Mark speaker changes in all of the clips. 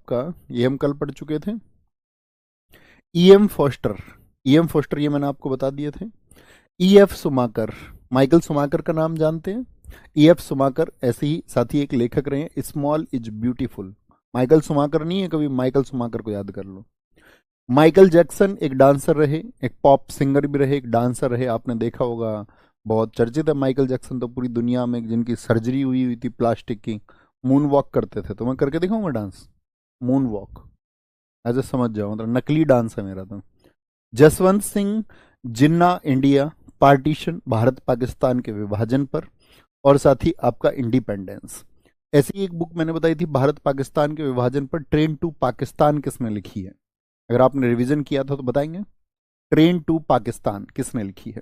Speaker 1: आपका, ये हम कल पढ़ चुके थे, ईएम फोस्टर। ईएम फोस्टर ये मैंने आपको बता दिए थे। ईएफ सुमाकर, माइकल सुमाकर का नाम जानते हैं? ईएफ सुमाकर ऐसे ही साथी एक लेखक रहे हैं, small is beautiful. Michael Schumacher नहीं है, कभी माइकल सुमाकर को याद कर लो। माइकल जैक्सन एक डांसर रहे, एक पॉप सिंगर भी रहे, एक डांसर रहे, आपने देखा होगा, बहुत चर्चित है माइकल जैक्सन तो पूरी दुनिया में, जिनकी सर्जरी हुई हुई थी प्लास्टिक की, मून वॉक करते थे। तो मैं करके दिखाऊंगा डांस, मून वॉक, ऐसे समझ जाओ, मतलब नकली डांस है मेरा तो। जसवंत सिंह जिन्ना, इंडिया पार्टीशन, भारत पाकिस्तान के विभाजन पर, और साथ ही आपका इंडिपेंडेंस। ऐसी एक बुक मैंने बताई थी भारत पाकिस्तान के विभाजन पर, ट्रेन टू पाकिस्तान किसने लिखी है? अगर आपने रिवीजन किया था तो बताएंगे। ट्रेन टू पाकिस्तान किसने लिखी है?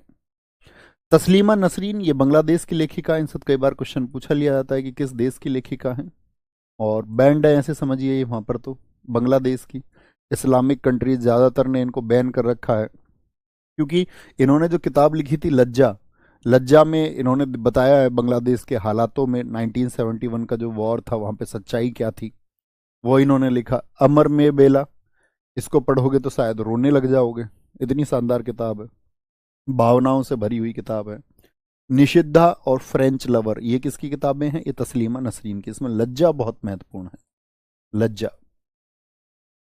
Speaker 1: तस्लीमा नसरीन, ये बांग्लादेश की लेखिका। इनसे कई बार क्वेश्चन पूछा लिया जाता है कि किस देश की लेखिका है, और बैंड है ऐसे समझिए, वहां पर तो बांग्लादेश की। इस्लामिक कंट्रीज ज़्यादातर ने इनको बैन कर रखा है, क्योंकि इन्होंने जो किताब लिखी थी लज्जा, लज्जा में इन्होंने बताया है बांग्लादेश के हालातों में 1971 का जो वॉर था वहाँ पे सच्चाई क्या थी, वो इन्होंने लिखा। अमर में बेला, इसको पढ़ोगे तो शायद रोने लग जाओगे, इतनी शानदार किताब है, भावनाओं से भरी हुई किताब है। निषिद्धा और फ्रेंच लवर, ये किसकी किताबें हैं? ये तस्लीमा नसरीन की। इसमें लज्जा बहुत महत्वपूर्ण है, लज्जा।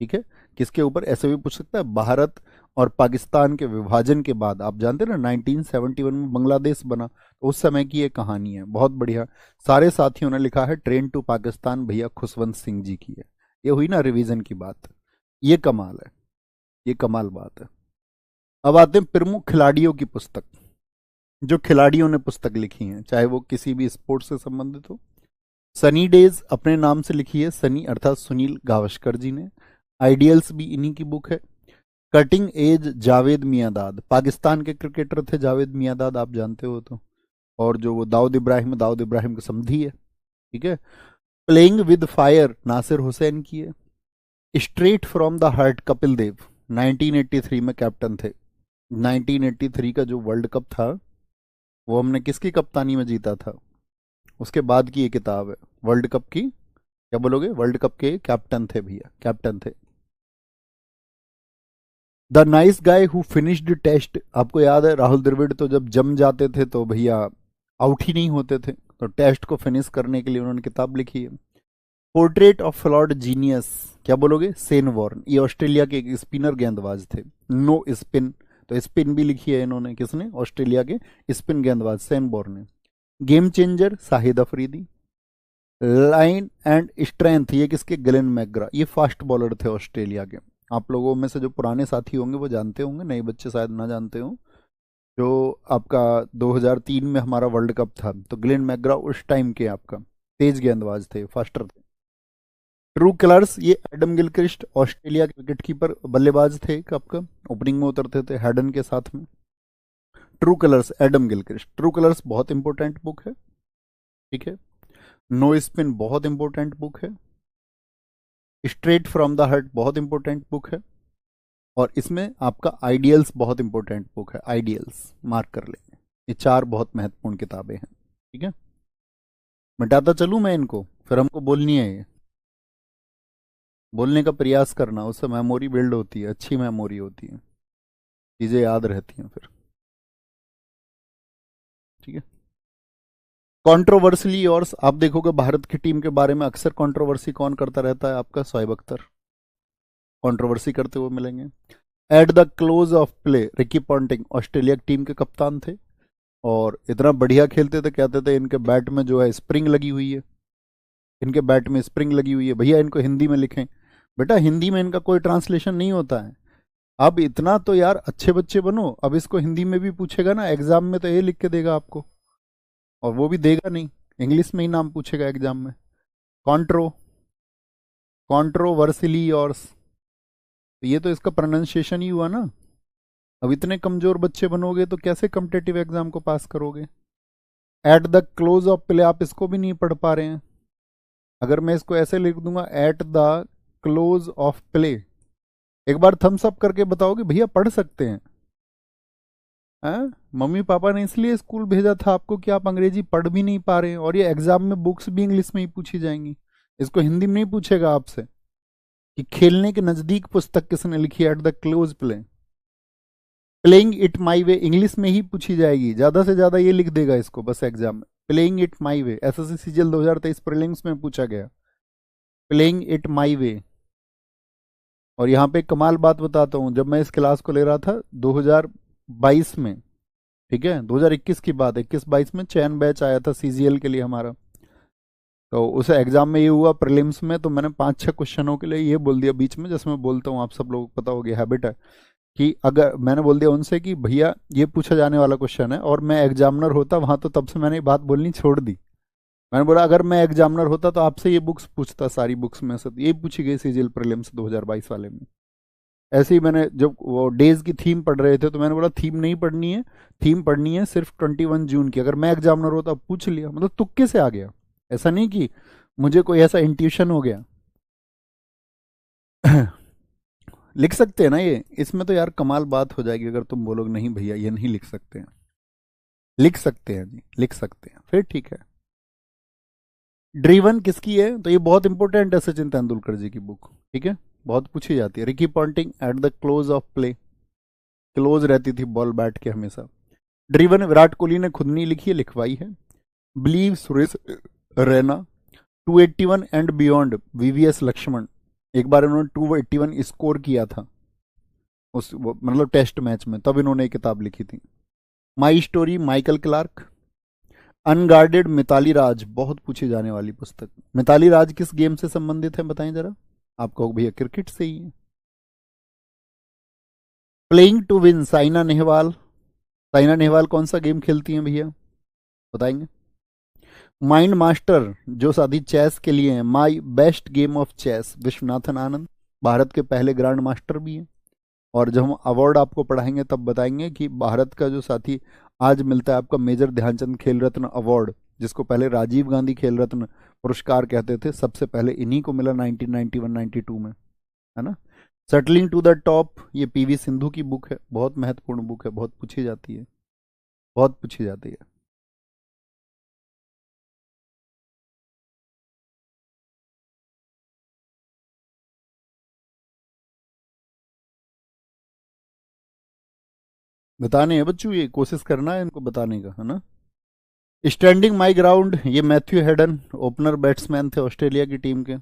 Speaker 1: ठीक है, किसके ऊपर ऐसे भी पूछ सकता है, भारत और पाकिस्तान के विभाजन के बाद, आप जानते हैं ना 1971 में बांग्लादेश बना, तो उस समय की ये कहानी है, बहुत बढ़िया। सारे साथियों ने लिखा है, ट्रेन टू पाकिस्तान भैया खुशवंत सिंह जी की है। ये हुई ना रिवीजन की बात, ये कमाल है, ये कमाल बात है। अब आते हैं प्रमुख खिलाड़ियों की पुस्तक, जो खिलाड़ियों ने पुस्तक लिखी है, चाहे वो किसी भी स्पोर्ट्स से संबंधित हो। सनी डेज अपने नाम से लिखी है, सनी अर्थात सुनील गावस्कर जी ने। आइडियल्स भी इन्हीं की बुक है। कटिंग एज जावेद मियांदाद, पाकिस्तान के क्रिकेटर थे जावेद मियांदाद, आप जानते हो तो। और जो वो दाऊद इब्राहिम का समधी है। ठीक है। Playing with fire Nasser Hussain की है। Straight from the heart Kapil Dev 1983 में कैप्टन थे। 1983 का जो वर्ल्ड कप था वो हमने किसकी कप्तानी में जीता था, उसके बाद की ये किताब है, वर्ल्ड कप की, क्या बोलोगे, वर्ल्ड कप के कैप्टन थे भैया, कैप्टन थे। The nice guy who finished test, आपको याद है राहुल द्रविड़ तो जब जम जाते थे तो भैया आउट ही नहीं होते थे, तो टेस्ट को फिनिश करने के लिए उन्होंने किताब लिखी है। पोर्ट्रेट ऑफ फ्लॉड जीनियस, क्या बोलोगे, सेन वॉर्न, ये ऑस्ट्रेलिया के एक स्पिनर गेंदबाज थे। नो स्पिन, तो स्पिन भी लिखी है इन्होंने, किसने, ऑस्ट्रेलिया के स्पिन गेंदबाज सेन वॉर्न ने। Game changer Shahid Afridi. Line and strength, ये किसके, ग्लेन मैकग्रा, ये फास्ट बॉलर थे ऑस्ट्रेलिया के। आप लोगों में से जो पुराने साथी होंगे वो जानते होंगे, नए बच्चे शायद ना जानते हो। जो आपका 2003 में हमारा वर्ल्ड कप था, तो ग्लेन मैकग्रा उस टाइम के आपका तेज गेंदबाज थे, फास्टर थे। ट्रू कलर्स, ये एडम गिलक्रिस्ट, ऑस्ट्रेलिया के विकेट कीपर बल्लेबाज थे, आपका ओपनिंग में उतरते थे हैडन के साथ में। True colours Adam Gilchrist. True colours बहुत इंपॉर्टेंट बुक है। ठीक है। नो स्पिन बहुत इंपॉर्टेंट बुक है। स्ट्रेट फ्रॉम द हार्ट बहुत इंपॉर्टेंट बुक है। और इसमें आपका आइडियल्स बहुत इंपॉर्टेंट बुक है, आइडियल्स मार्क कर लें। ये चार बहुत महत्वपूर्ण किताबें हैं। ठीक है, मिटाता चलूं मैं इनको, फिर हमको बोलनी है, ये बोलने का प्रयास करना, उससे मेमोरी बिल्ड होती है, अच्छी मेमोरी होती है, चीजें याद रहती हैं फिर। ठीक है। कंट्रोवर्सली और आप देखोगे भारत की टीम के बारे में अक्सर कंट्रोवर्सी कौन करता रहता है, आपका शोएब अख्तर कंट्रोवर्सी करते हुए मिलेंगे। At the close of play Ricky Ponting Australia की टीम के कप्तान थे, और इतना बढ़िया खेलते थे, कहते थे इनके बैट में जो है स्प्रिंग लगी हुई है, इनके बैट में स्प्रिंग लगी हुई है। भैया इनको हिंदी में लिखें, बेटा हिंदी में इनका कोई ट्रांसलेशन नहीं होता है। अब इतना तो यार अच्छे बच्चे बनो, अब इसको हिंदी में भी पूछेगा ना एग्जाम में तो ये लिख के देगा आपको, और वो भी देगा नहीं, इंग्लिश में ही नाम पूछेगा एग्जाम में। कॉन्ट्रो, कॉन्ट्रोवर्सिली और, ये तो इसका प्रोनाउंसिएशन ही हुआ ना। अब इतने कमजोर बच्चे बनोगे तो कैसे कम्पिटेटिव एग्जाम को पास करोगे। At the close of play, आप इसको भी नहीं पढ़ पा रहे हैं। अगर मैं इसको ऐसे लिख दूंगा, at the close of play, एक बार थम्स अप करके बताओगे भैया पढ़ सकते हैं। मम्मी पापा ने इसलिए स्कूल भेजा था आपको कि आप अंग्रेजी पढ़ भी नहीं पा रहे हैं, और ये एग्जाम में बुक्स भी इंग्लिश में ही पूछी जाएंगी, इसको हिंदी में नहीं पूछेगा आपसे। कि खेलने के नजदीक पुस्तक किसने लिखी है? At the close play. Playing it my way English में ही पूछी जाएगी, ज्यादा से ज्यादा ये लिख देगा इसको बस एग्जाम में, playing it my way. SSC CGL 2023 prelims में पूछा गया, प्लेइंग इट माई वे। और यहाँ पे कमाल बात बताता हूँ, जब मैं इस क्लास को ले रहा था 2022 में, ठीक है, 2021 की बात, 21-22 में चयन बैच आया था सीजीएल के लिए हमारा। तो उस एग्जाम में ये हुआ प्रीलिम्स में, तो मैंने 5-6 क्वेश्चनों के लिए ये बोल दिया बीच में, जैसे मैं बोलता हूँ, आप सब लोगों को पता हो गया, हैबिट है, कि अगर मैंने बोल दिया उनसे कि भैया ये पूछा जाने वाला क्वेश्चन है, और मैं एग्जामिनर होता वहां, तो तब से मैंने ये बात बोलनी छोड़ दी। मैंने बोला अगर मैं एग्जामिनर होता तो आपसे ये बुक्स पूछता, सारी बुक्स में से यही पूछी गई सीजीएल प्रीलिम्स 2022 वाले में। ऐसे ही मैंने जब वो डेज की थीम पढ़ रहे थे, तो मैंने बोला थीम नहीं पढ़नी है, थीम पढ़नी है सिर्फ 21 जून की। अगर मैं एग्जामिनर होता पूछ लिया, मतलब तुक्के से आ गया, ऐसा नहीं कि मुझे कोई ऐसा इंट्यूशन हो गया। लिख सकते हैं ना ये, इसमें तो यार कमाल बात हो जाएगी अगर तुम बोलोगे नहीं भैया ये नहीं लिख सकते हैं। लिख सकते हैं जी, लिख सकते हैं, फिर ठीक है। ड्रीवन किसकी है? तो ये बहुत इंपॉर्टेंट है, सचिन तेंदुलकर जी की बुक, ठीक है, बहुत पूछी जाती है। Ricky Ponting, at the close of play, close रहती थी बॉल बैट के हमेशा। ड्रीवन विराट कोहली ने खुद नहीं लिखी है, लिखवाई है। Believe Suresh Raina. 281 and beyond, VVS Laxman, एक बार इन्होंने 281 स्कोर किया था उस मतलब टेस्ट मैच में, तब इन्होंने एक किताब लिखी थी। My story, Michael Clarke. Unguarded, Mithali Raj, बहुत पूछी जाने वाली पुस्तक। मिताली राज किस गेम से संबंधित है बताएं जरा? आप कहो भैया क्रिकेट से ही है। Playing to win, Saina Nehwal. Saina Nehwal कौन सा गेम खेलती हैं भैया, बताएंगे? माइंड मास्टर, जो साथी चेस के लिए है, my best game of chess, Viswanathan Anand, Bharat के पहले ग्रैंड मास्टर भी हैं। और जब हम अवार्ड आपको पढ़ाएंगे तब बताएंगे कि भारत का जो साथी आज मिलता है आपका मेजर ध्यानचंद खेल रत्न अवार्ड, जिसको पहले राजीव गांधी खेल रत्न पुरस्कार कहते थे, सबसे पहले इन्हीं को मिला 1991-92 में, है ना। सेटलिंग टू द टॉप, ये पीवी सिंधु की बुक है, बहुत महत्वपूर्ण बुक है, बहुत पूछी जाती है, बहुत पूछी जाती है। बताने हैं बच्चों, ये कोशिश करना है इनको बताने का, है ना। स्टैंडिंग माई ग्राउंड, ये मैथ्यू हेडन, ओपनर बैट्समैन थे ऑस्ट्रेलिया की टीम के।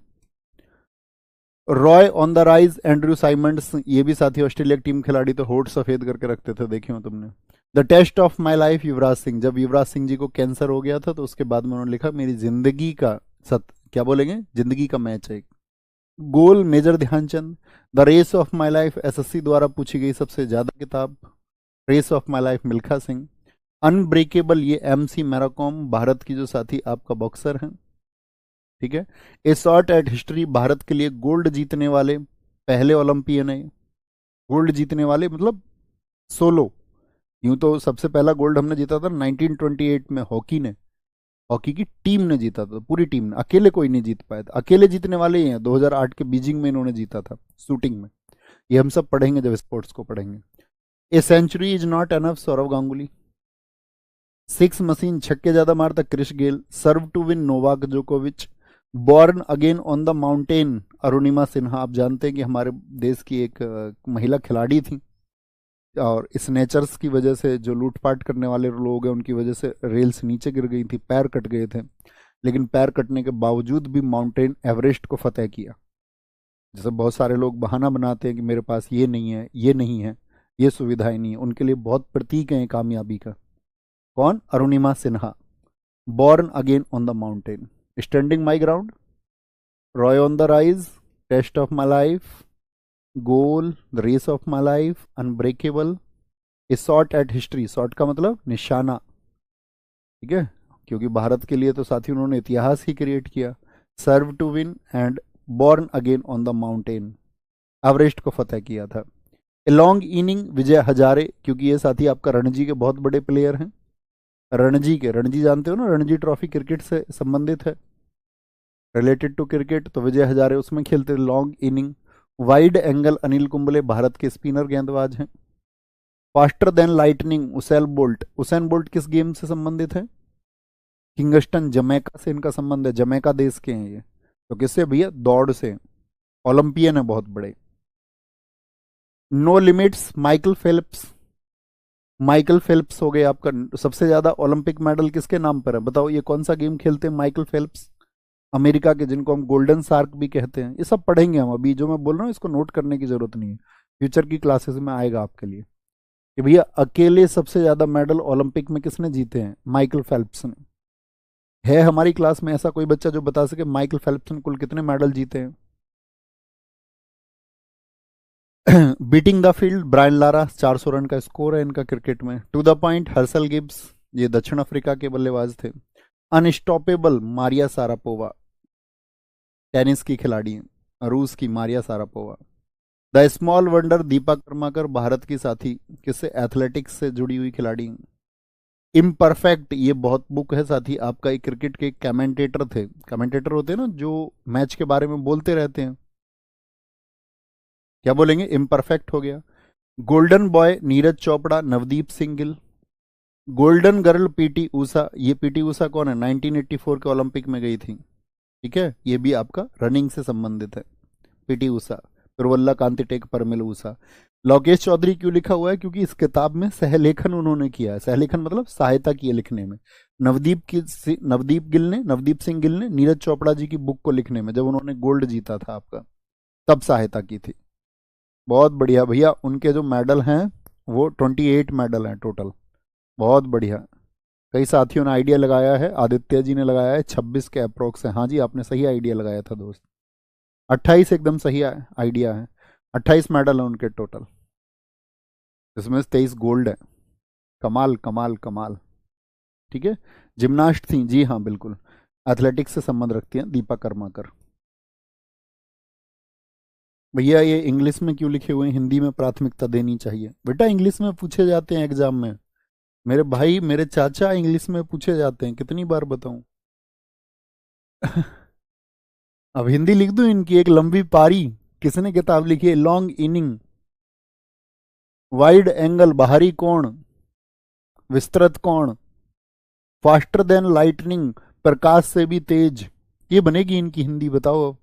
Speaker 1: Roy on the rise, Andrew Symonds, ये भी साथी ऑस्ट्रेलिया की टीम खिलाड़ी, तो होठ सफेद करके रखते थे, देखे हो तुमने। The test of my life, Yuvraj Singh, जब युवराज सिंह जी को कैंसर हो गया था तो उसके बाद में उन्होंने लिखा मेरी जिंदगी का क्या बोलेंगे, जिंदगी का मैच है। Goal, major Dhyan Chand. The race of my life, SSC द्वारा पूछी गई सबसे ज्यादा किताब, race of my life, Milkha Singh. Unbreakable, ये एमसी मैराकॉम, भारत की जो साथी आपका बॉक्सर हैं, ठीक है। A shot at history, Bharat के लिए गोल्ड जीतने वाले पहले ओलंपियन है। गोल्ड जीतने वाले मतलब सोलो, यूं तो सबसे पहला गोल्ड हमने जीता था 1928 में, हॉकी ने, हॉकी की टीम ने जीता था, पूरी टीम ने, अकेले कोई नहीं जीत पाया था। अकेले जीतने वाले ही हैं, 2008 के बीजिंग में इन्होंने जीता था शूटिंग में। ये हम सब पढ़ेंगे जब स्पोर्ट्स को पढ़ेंगे। A century is not enough, Sourav Ganguly. Six machine, छक्के ज्यादा मारता Chris Gayle. Serve to win, Novak जोकोविच। Born again on the mountain, Arunima Sinha, आप जानते हैं कि हमारे देश की एक महिला खिलाड़ी थी, और स्नेचर्स की वजह से, जो लूटपाट करने वाले लोग हैं उनकी वजह से रेल से नीचे गिर गई थी, पैर कट गए थे, लेकिन पैर कटने के बावजूद भी माउंटेन एवरेस्ट को फतेह किया। जैसे बहुत सारे लोग बहाना बनाते हैं कि मेरे पास ये नहीं है, ये नहीं है, ये सुविधाएं नहीं है, उनके लिए बहुत प्रतीक है कामयाबी का। कौन? Arunima Sinha. Born again on the mountain, standing my ground, Roy on the rise, test of my life, goal, the race of my life, unbreakable, a shot at history, shot का मतलब निशाना, ठीक है, क्योंकि भारत के लिए तो साथी उन्होंने इतिहास ही क्रिएट किया। Serve to win and born again on the mountain, Everest को फतेह किया था। A long inning, Vijay Hazare, क्योंकि ये साथी आपका रणजी के बहुत बड़े प्लेयर हैं, रणजी के, रणजी जानते हो ना, रणजी ट्रॉफी क्रिकेट से संबंधित है, रिलेटेड टू क्रिकेट, तो विजय हजारे उसमें खेलते। Long inning, wide angle, Anil Kumble, Bharat के स्पिनर गेंदबाज हैं। Faster than lightning, Usain bolt, Usain bolt किस गेम से संबंधित है? किंगस्टन, जमैका से इनका संबंध है, जमैका देश के हैं ये, तो किससे भैया? दौड़ से। ओलंपियन है बहुत बड़े। No limits Michael Phelps. Michael Phelps हो गए आपका। सबसे ज्यादा ओलंपिक मेडल किसके नाम पर है बताओ, ये कौन सा गेम खेलते हैं माइकल फेल्प्स? अमेरिका के, जिनको हम गोल्डन सार्क भी कहते हैं। ये सब पढ़ेंगे हम, अभी जो मैं बोल रहा हूँ इसको नोट करने की जरूरत नहीं है, फ्यूचर की क्लासेस में आएगा आपके लिए कि भैया अकेले सबसे ज्यादा मेडल ओलंपिक में किसने जीते हैं, माइकल फेल्प्स ने। है हमारी क्लास में ऐसा कोई बच्चा जो बता सके माइकल फेल्प्स ने कुल कितने मेडल जीते हैं? Beating the field Brian Lara, 400 run का स्कोर है इनका क्रिकेट में। To the point Herschelle Gibbs, ये दक्षिण अफ्रीका के बल्लेबाज थे। अनस्टॉपेबल मारिया सारापोवा, टेनिस की खिलाड़ी हैं, रूस की Maria Sharapova. The small wonder Deepa Karmakar, Bharat की साथी, किससे, एथलेटिक्स से जुड़ी हुई खिलाड़ी। इम्परफेक्ट, ये बहुत बुक है साथी आपका, एक क्रिकेट के कमेंटेटर थे। कमेंटेटर होते हैं ना जो मैच के बारे में बोलते रहते हैं, क्या बोलेंगे, इम्परफेक्ट हो गया। Golden boy Neeraj Chopra, Navdeep Singh Gill. Golden girl PT Usha, ये पीटी ऊषा कौन है, 1984 के ओलंपिक में गई थी, ठीक है, ये भी आपका रनिंग से संबंधित है। पीटी ऊषा, प्रवल्ला कांतिटेक परमिल ऊषा। लोकेश चौधरी क्यों लिखा हुआ है, क्योंकि इस किताब में सहलेखन उन्होंने किया है। सहलेखन मतलब सहायता की है लिखने में। नवदीप सिंह गिल ने नीरज चोपड़ा जी की बुक को लिखने में, जब उन्होंने गोल्ड जीता था आपका, तब सहायता की थी। बहुत बढ़िया भैया, उनके जो मेडल हैं वो 28 मेडल हैं टोटल। बहुत बढ़िया। कई साथियों ने आइडिया लगाया है, आदित्य जी ने लगाया है 26 के अप्रोक्स है। हाँ जी, आपने सही आइडिया लगाया था दोस्त, 28 एकदम सही आइडिया है। 28 मेडल है उनके टोटल, इसमें से 23 गोल्ड है। कमाल कमाल कमाल। ठीक है, जिम्नास्ट थी जी, हाँ बिल्कुल, एथलेटिक्स से संबंध रखती हैं दीपा कर्माकर। भैया ये इंग्लिश में क्यों लिखे हुए हैं, हिंदी में प्राथमिकता देनी चाहिए। बेटा इंग्लिश में पूछे जाते हैं एग्जाम में, मेरे भाई मेरे चाचा इंग्लिश में पूछे जाते हैं, कितनी बार बताऊं। अब हिंदी लिख दूं इनकी, एक लंबी पारी, किसने किताब लिखी है, लॉन्ग इनिंग, वाइड एंगल बाहरी कोण, विस्तृत कोण, फास्टर देन लाइटनिंग, प्रकाश से भी तेज। ये बनेगी इनकी हिंदी, बताओ अब।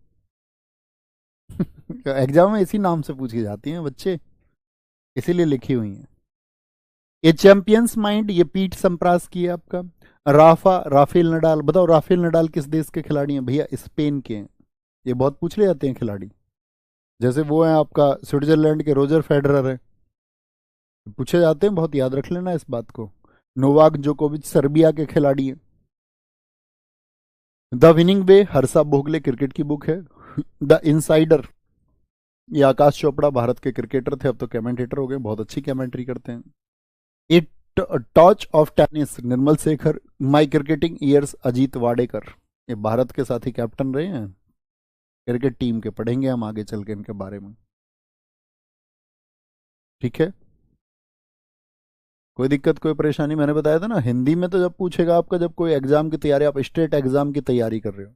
Speaker 1: एग्जाम में इसी नाम से पूछी जाती हैं बच्चे, इसीलिए लिखी हुई हैं। ये चैंपियंस माइंड, ये पीट संप्रास की है आपका। राफेल नडाल, बताओ राफेल नडाल किस देश के खिलाड़ी हैं भैया, स्पेन के हैं। ये बहुत पूछ ले जाते हैं खिलाड़ी, जैसे वो है आपका स्विट्जरलैंड के रोजर फेडरर है, पूछे जाते हैं बहुत, याद रख लेना इस बात को। नोवाक जोकोविच सर्बिया के खिलाड़ी हैं। The winning way Harsha Bhogle, cricket की बुक है। द इनसाइडर, ये आकाश चोपड़ा, भारत के क्रिकेटर थे, अब तो कमेंटेटर हो गए, बहुत अच्छी कमेंट्री करते हैं। A touch of tennis Nirmal Shekhar, my cricketing years Ajit Wadekar, ये भारत के साथी कैप्टन रहे हैं क्रिकेट टीम के, पढ़ेंगे हम आगे चल के इनके बारे में। ठीक है, कोई दिक्कत कोई परेशानी, मैंने बताया था ना हिंदी में तो जब पूछेगा आपका, जब कोई एग्जाम की तैयारी, आप स्टेट एग्जाम की तैयारी कर रहे हो,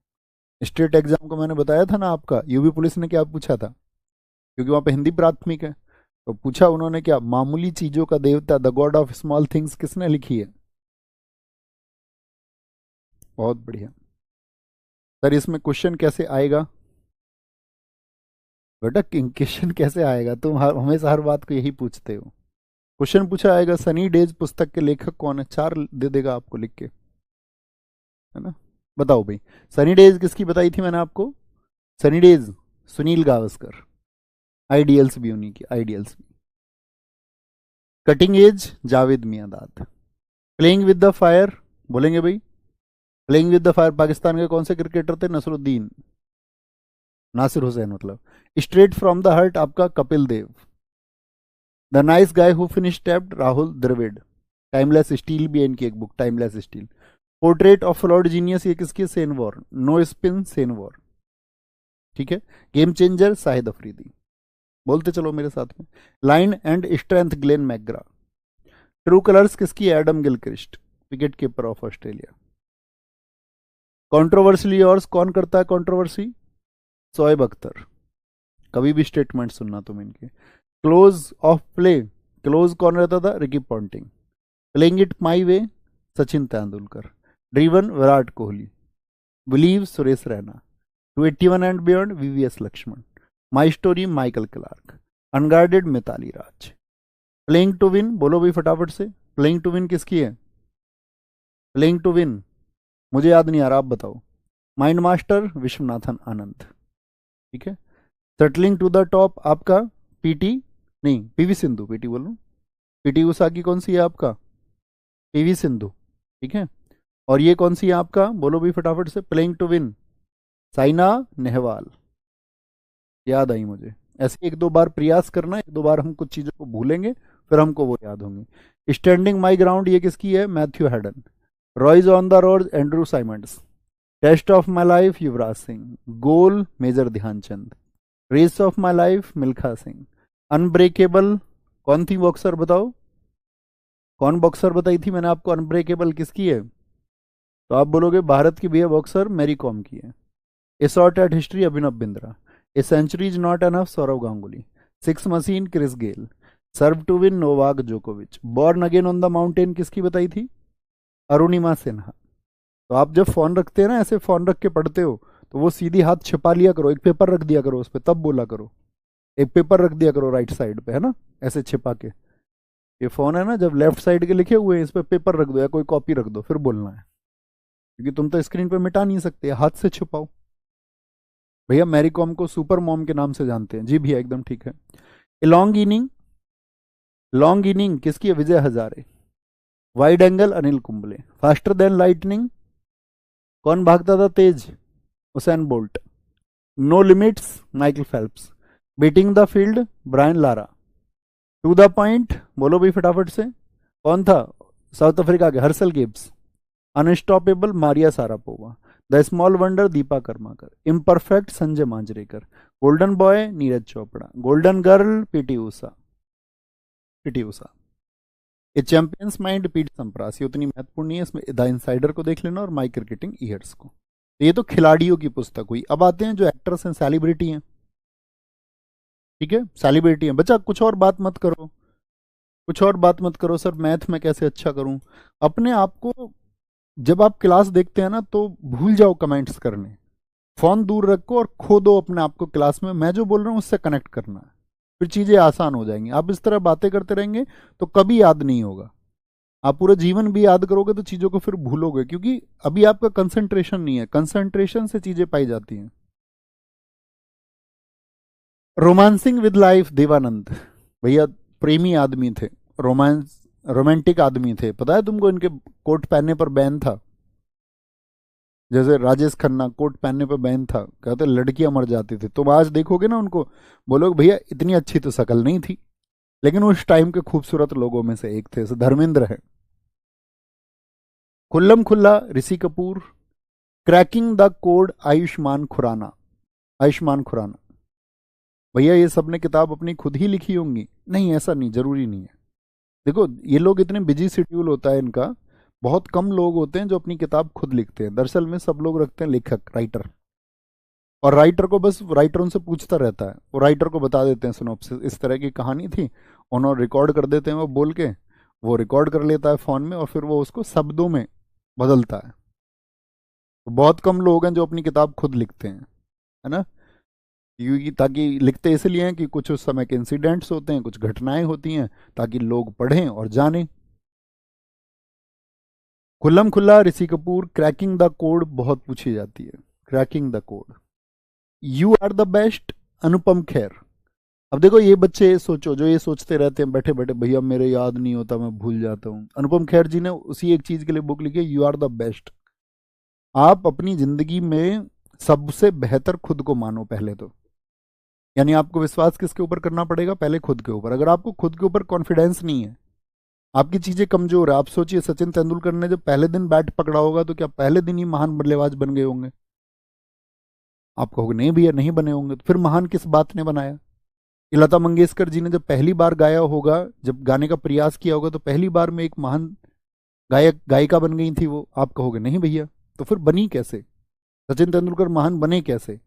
Speaker 1: स्टेट एग्जाम को मैंने बताया था ना आपका, यूपी पुलिस ने क्या पूछा था, क्योंकि वहां पे हिंदी प्राथमिक है, तो पूछा उन्होंने क्या, मामूली चीजों का देवता, the God of small things किसने लिखी है। बहुत बढ़िया। सर इसमें क्वेश्चन कैसे आएगा, बेटा क्वेश्चन कैसे आएगा, तुम हमेशा हर बात को यही पूछते हो। क्वेश्चन पूछा आएगा, सनी डेज पुस्तक के लेखक कौन है, 4 दे देगा आपको लिख के, है ना। बताओ भाई, सनी डेज किसकी बताई थी मैंने आपको, सनी डेज सुनील गावस्कर, आइडियल्स भी उन्हीं की, आइडियल्स भी। Cutting edge Javed Miandad. Playing with the fire, बोलेंगे भाई, playing with the fire Pakistan के कौन से क्रिकेटर थे, नसरुद्दीन, नासिर हुसैन मतलब। स्ट्रेट फ्रॉम द हार्ट आपका Kapil Dev. The nice guy who finished टैप्ड, राहुल द्रविड़। टाइमलेस स्टील भी है इनकी एक book, timeless steel. Portrait of flawed genius, ये किसकी, सेनवॉर, नो स्पिन सेनवॉर। ठीक है, गेम चेंजर शाहिद अफरीदी, बोलते चलो मेरे साथ में। Line and strength Glenn McGrath. True colours किसकी, Adam Gilchrist, wicket keeper of Australia. Controversially yours, कौन करता है कॉन्ट्रोवर्सी, शोएब अख्तर, कभी भी स्टेटमेंट सुनना तुम इनके। क्लोज ऑफ प्ले, क्लोज कौन रहता था, Ricky Ponting. Playing it my way, Sachin Tendulkar. Driven Virat Kohli. Believe Suresh Raina. 281 and beyond, VVS Laxman. My story Michael Clarke, unguarded Mithali Raj, playing to win, बोलो भाई फटाफट से, प्लेइंग टू विन किसकी है? प्लेइंग टू विन मुझे याद नहीं आ रहा, आप बताओ। माइंड मास्टर विश्वनाथन आनंद, ठीक है। सेटलिंग टू द टॉप आपका पीटी, नहीं पीवी सिंधु, पीटी बोल रहा हूँ, पीटी उषा की कौन सी है आपका? पीवी सिंधु, ठीक है। और ये कौन सी है आपका, बोलो भी फटाफट से, playing to win, Saina Nehwal, याद आई मुझे। ऐसे एक दो बार प्रयास करना, एक दो बार हम कुछ चीज़ों को भूलेंगे फिर हमको वो याद होंगी। स्टैंडिंग माई ग्राउंड ये किसकी है? Matthew Hayden. Roy's on the road Andrew Symonds. Test of my life Yuvraj Singh. Goal major Dhyan Chand. Race of my life Milkha Singh. Unbreakable कौन थी बॉक्सर बताओ, कौन बॉक्सर बताई थी मैंने आपको अनब्रेकेबल किसकी है? तो आप बोलोगे भारत की भी है बॉक्सर, मैरी कॉम की है। A shot at history Abhinav Bindra. A century is not enough Sourav Ganguly. Six machine Chris Gayle. Serve to win Novak जोकोविच। Born again on the mountain किसकी बताई थी? अरुणिमा सिन्हा। तो आप जब फोन रखते हैं ना, ऐसे फोन रख के पढ़ते हो, तो वो सीधी हाथ छिपा लिया करो, एक पेपर रख दिया करो उस पर, तब बोला करो। एक पेपर रख दिया करो राइट साइड पे, है ना, ऐसे छिपा के। ये फोन है ना, जब लेफ्ट साइड के लिखे हुए हैं इस पर पेपर रख दो या कोई कॉपी रख दो, फिर बोलना है, क्योंकि तुम तो स्क्रीन पे मिटा नहीं सकते, हाथ से छुपाओ। भैया मैरी कॉम को सुपर मॉम के नाम से जानते हैं जी भैया, एकदम ठीक है। लॉन्ग इनिंग, लॉन्ग इनिंग किसकी है? Vijay Hazare. Wide angle Anil Kumble. Faster than lightning कौन भागता था तेज? Usain Bolt. No limits Michael Phelps. Beating the field Brian Lara. To the point बोलो भाई फटाफट से, कौन था? साउथ अफ्रीका के Herschelle Gibbs. Unstoppable Maria Sharapova. The small wonder Deepa Karmakar. Imperfect Sanjay Manjrekar. Golden boy Neeraj Chopra. Golden girl PT Usha, PT Usha. A champion's mind Pete Sampras, ये उतनी महत्वपूर्ण नहीं है, इसमें द इनसाइडर को देख लेना और माई क्रिकेटिंग ईयर्स को। तो ये तो खिलाड़ियों की पुस्तक हुई। अब आते हैं जो एक्टर्स हैं, सेलिब्रिटी हैं, ठीक है, सेलिब्रिटी हैं। बच्चा कुछ और बात मत करो, कुछ और बात मत करो, सर मैथ में कैसे अच्छा करूं। अपने आप को जब आप क्लास देखते हैं ना, तो भूल जाओ कमेंट्स करने, फोन दूर रखो और खो दो अपने आप को क्लास में, मैं जो बोल रहा हूँ उससे कनेक्ट करना है, फिर चीजें आसान हो जाएंगी। आप इस तरह बातें करते रहेंगे तो कभी याद नहीं होगा। आप पूरा जीवन भी याद करोगे तो चीजों को फिर भूलोगे, क्योंकि अभी आपका कंसंट्रेशन नहीं है, कंसंट्रेशन से चीजें पाई जाती हैं। रोमांसिंग विद लाइफ देवानंद, भैया प्रेमी आदमी थे, रोमांस रोमांटिक आदमी थे, पता है तुमको? इनके कोट पहनने पर बैन था, जैसे राजेश खन्ना कोट पहनने पर बैन था, कहते लड़कियां मर जाती थी। तुम आज देखोगे ना उनको, बोलोगे भैया इतनी अच्छी तो शक्ल नहीं थी, लेकिन उस टाइम के खूबसूरत लोगों में से एक थे, जैसे धर्मेंद्र है। खुल्लम खुल्ला Rishi Kapoor. Cracking the code Ayushmann Khurrana, Ayushmann Khurrana. भैया ये सबने किताब अपनी खुद ही लिखी होंगी? नहीं, ऐसा नहीं, जरूरी नहीं है। देखो ये लोग इतने बिजी शेड्यूल होता है इनका, बहुत कम लोग होते हैं जो अपनी किताब खुद लिखते हैं। दरअसल में सब लोग रखते हैं लेखक, राइटर, और राइटर को बस राइटर उनसे पूछता रहता है, वो राइटर को बता देते हैं सिनॉप्सिस, इस तरह की कहानी थी, उन्होंने रिकॉर्ड कर देते हैं, वो बोल के वो रिकॉर्ड कर लेता है फ़ोन में और फिर वो उसको शब्दों में बदलता है। तो बहुत कम लोग हैं जो अपनी किताब खुद लिखते हैं, है ना, क्योंकि ताकि लिखते इसलिए हैं कि कुछ उस समय के इंसिडेंट्स होते हैं, कुछ घटनाएं होती हैं, ताकि लोग पढ़ें और जानें। खुल्लम खुल्ला Rishi Kapoor. Cracking the code बहुत पूछी जाती है, cracking the code. You are the best Anupam Kher. अब देखो ये बच्चे सोचो, जो ये सोचते रहते हैं बैठे बैठे, भैया मेरे याद नहीं होता, मैं भूल जाता हूँ। अनुपम खेर जी ने उसी एक चीज के लिए बुक लिखी है, यू आर द बेस्ट। आप अपनी जिंदगी में सबसे बेहतर खुद को मानो पहले तो, यानी आपको विश्वास किसके ऊपर करना पड़ेगा? पहले खुद के ऊपर। अगर आपको खुद के ऊपर कॉन्फिडेंस नहीं है, आपकी चीजें कमजोर है, आप सोचिए सचिन तेंदुलकर ने जब पहले दिन बैट पकड़ा होगा तो क्या पहले दिन ही महान बल्लेबाज बन गए होंगे? आप कहोगे नहीं भैया नहीं बने होंगे, तो फिर महान किस बात ने बनाया? ये लता मंगेशकर जी ने जब पहली बार गाया होगा, जब गाने का प्रयास किया होगा, तो पहली बार में एक महान गायक गायिका बन गई थी वो, आप कहोगे नहीं भैया, तो फिर बनी कैसे? सचिन तेंदुलकर महान बने कैसे?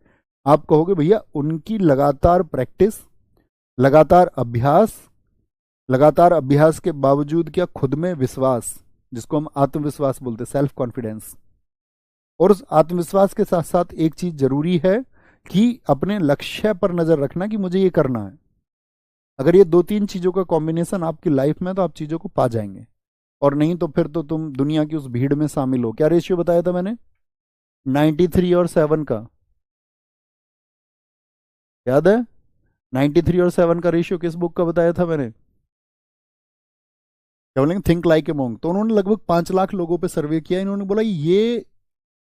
Speaker 1: आप कहोगे भैया उनकी लगातार प्रैक्टिस, लगातार अभ्यास, लगातार अभ्यास के बावजूद क्या खुद में विश्वास, जिसको हम आत्मविश्वास बोलते हैं, सेल्फ कॉन्फिडेंस। और उस आत्मविश्वास के साथ साथ एक चीज जरूरी है कि अपने लक्ष्य पर नजर रखना कि मुझे ये करना है। अगर ये दो तीन चीजों का कॉम्बिनेशन आपकी लाइफ में, तो आप चीजों को पा जाएंगे। और नहीं तो फिर तो तुम दुनिया की उस भीड़ में शामिल हो। क्या रेशियो बताया था मैंने? 93 और 7 का, याद है? 93 और 7 का रेशियो किस बुक का बताया था मैंने? क्या बोलेंगे? Think like a monk. तो उन्होंने लगभग 5 लाख लोगों पे सर्वे किया। इन्होंने बोला ये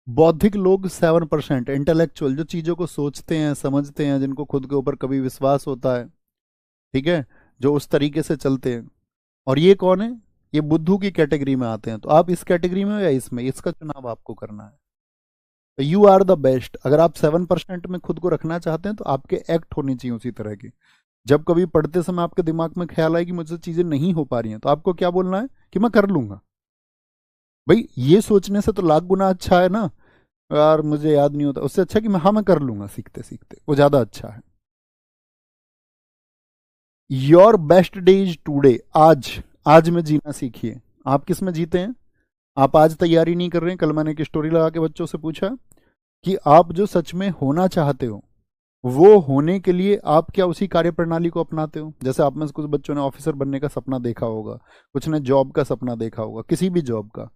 Speaker 1: बौद्धिक लोग 7%, इंटेलेक्चुअल जो चीजों को सोचते हैं, समझते हैं, जिनको खुद के ऊपर कभी विश्वास होता है, ठीक है, जो उस तरीके से चलते हैं। और ये कौन है? ये बुद्धू की कैटेगरी में आते हैं। तो आप इस कैटेगरी में हो या इसमें, इसका चुनाव आपको करना है। तो यू आर द बेस्ट। अगर आप 7% में खुद को रखना चाहते हैं तो आपके एक्ट होनी चाहिए उसी तरह की। जब कभी पढ़ते समय आपके दिमाग में ख्याल आए कि मुझसे चीजें नहीं हो पा रही हैं, तो आपको क्या बोलना है कि मैं कर लूंगा। भाई ये सोचने से तो लाख गुना अच्छा है ना, यार मुझे याद नहीं होता, उससे अच्छा कि मैं कर लूंगा सीखते सीखते, वो ज्यादा अच्छा है। Your best day is today. आज, आज में जीना सीखिए। आप किस में जीते हैं? आप आज तैयारी नहीं कर रहे हैं। कल मैंने एक स्टोरी लगा के बच्चों से पूछा कि आप जो सच में होना चाहते हो, वो होने के लिए आप क्या उसी कार्य प्रणाली को अपनाते हो? जैसे आप में से कुछ बच्चों ने ऑफिसर बनने का सपना देखा होगा, कुछ ने जॉब का सपना देखा होगा, किसी भी जॉब का।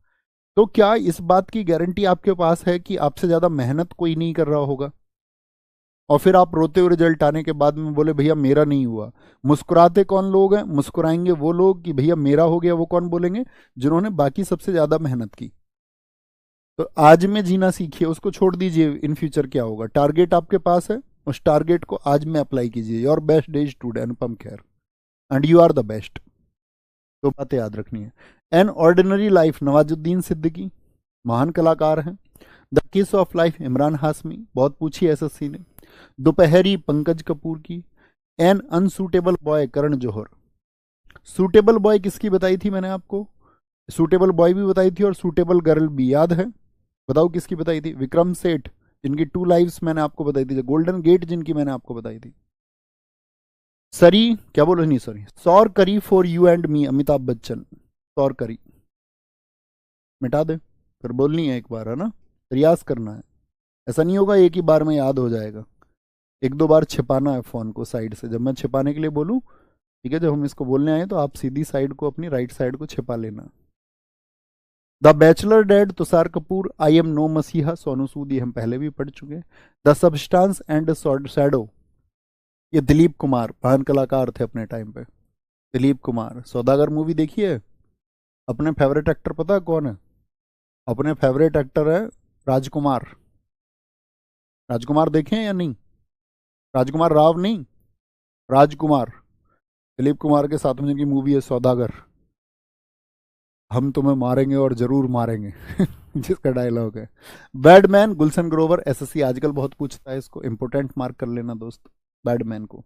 Speaker 1: तो क्या इस बात की गारंटी आपके पास है कि आपसे ज्यादा मेहनत कोई नहीं कर रहा होगा? और फिर आप रोते हुए रिजल्ट आने के बाद में बोले भैया मेरा नहीं हुआ। मुस्कुराते कौन लोग हैं? मुस्कुराएंगे वो लोग कि भैया मेरा हो गया। वो कौन बोलेंगे? जिन्होंने बाकी सबसे ज्यादा मेहनत की। तो आज में जीना सीखिए, उसको छोड़ दीजिए इन फ्यूचर क्या होगा। टारगेट आपके पास है, उस टारगेट को आज में अप्लाई कीजिए। Your best day is today, Anupam Kher, and you are the best. तो बातें याद रखनी है। An ordinary life, Nawazuddin Siddiqui, महान कलाकार हैं। द किस ऑफ लाइफ, इमरान हाशमी, बहुत पूछी एसएससी ने। दोपहरी, पंकज कपूर की। N unsuitable boy, Karan Johar. Suitable boy किसकी बताई थी मैंने आपको? सूटेबल बॉय भी बताई थी और सूटेबल गर्ल भी, याद है? बताओ किसकी बताई थी? विक्रम सेठ, जिनकी 2 लाइव्स मैंने आपको बताई थी। गोल्डन गेट जिनकी मैंने आपको बताई थी। सरी, क्या बोलो, नहीं सॉरी, सौर करी for you and me, Amitabh Bachchan. सौर करी मिटा दे, फिर बोलनी है एक बार, है ना? रियाज करना है। ऐसा नहीं होगा एक ही बार में याद हो जाएगा। एक दो बार छिपाना है फोन को साइड से। जब मैं छिपाने के लिए बोलूं, ठीक है, जब हम इसको बोलने आए तो आप सीधी साइड को, अपनी राइट साइड को छिपा लेना। The bachelor dad, Tusshar Kapoor. I am no messiah, Sonu सूद, ये हम पहले भी पढ़ चुके हैं। द सबस्टांस एंड शैडो, ये दिलीप कुमार, महान कलाकार थे अपने टाइम पे। दिलीप कुमार। सौदागर मूवी देखी है? अपने फेवरेट एक्टर पता है कौन है? अपने फेवरेट एक्टर है राजकुमार। राजकुमार देखे हैं या नहीं? राजकुमार राव नहीं, राजकुमार। दिलीप कुमार के साथ में जिनकी मूवी है सौदागर, हम तुम्हें मारेंगे और जरूर मारेंगे जिसका डायलॉग है। बैडमैन, गुलशन ग्रोवर। एसएससी आजकल बहुत पूछता है इसको, इंपोर्टेंट मार्क कर लेना दोस्त, बैडमैन को।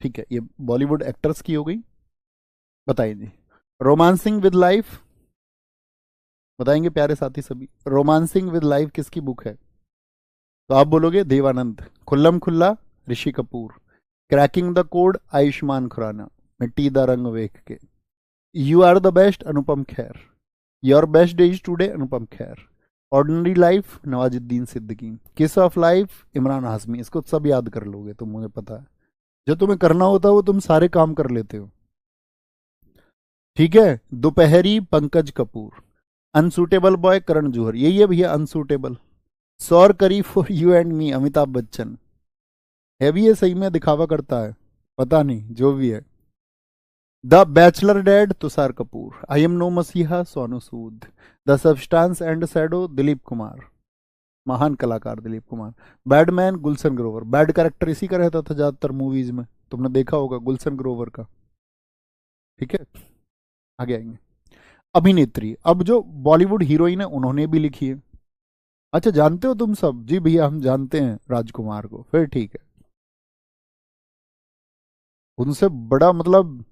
Speaker 1: ठीक है, ये बॉलीवुड एक्टर्स की हो गई। बताइए जी। रोमांसिंग विद लाइफ, बताएंगे प्यारे साथी सभी, रोमांसिंग विद लाइफ किसकी बुक है? तो आप बोलोगे देवानंद। खुल्लम खुल्ला, Rishi Kapoor. Cracking the code, Ayushmann Khurrana. मिट्टी दा रंग वेख के। You are the best, Anupam Kher. Your best day is today, Anupam Kher. Ordinary life, Nawazuddin Siddiqui. Kiss of life, Imran Hashmi. इसको सब याद कर लोगे तुम, मुझे पता है। जो तुम्हें करना होता है वो तुम सारे काम कर लेते हो। ठीक है। दोपहरी, पंकज कपूर। Unsuitable boy, Karan Johar. यही है भैया अनसूटेबल। सौर करी for you and me, Amitabh Bachchan. है भी ये सही में दिखावा करता है? पता नहीं, जो भी है। The bachelor dad, Tushar Kapoor. I am no messiah, Sonu Sood. The substance and shadow, Dilip Kumar, महान कलाकार Dilip Kumar. Badman, Gulshan Grover. Bad character इसी का रहता था ज्यादातर मूवीज में, तुमने देखा होगा गुलशन ग्रोवर का। ठीक है, आगे आएंगे। अभिनेत्री, अब जो बॉलीवुड हीरोइन है उन्होंने भी लिखी है। अच्छा जानते हो तुम सब? जी भैया हम जानते हैं राजकुमार को, फिर ठीक है। उनसे बड़ा मतलब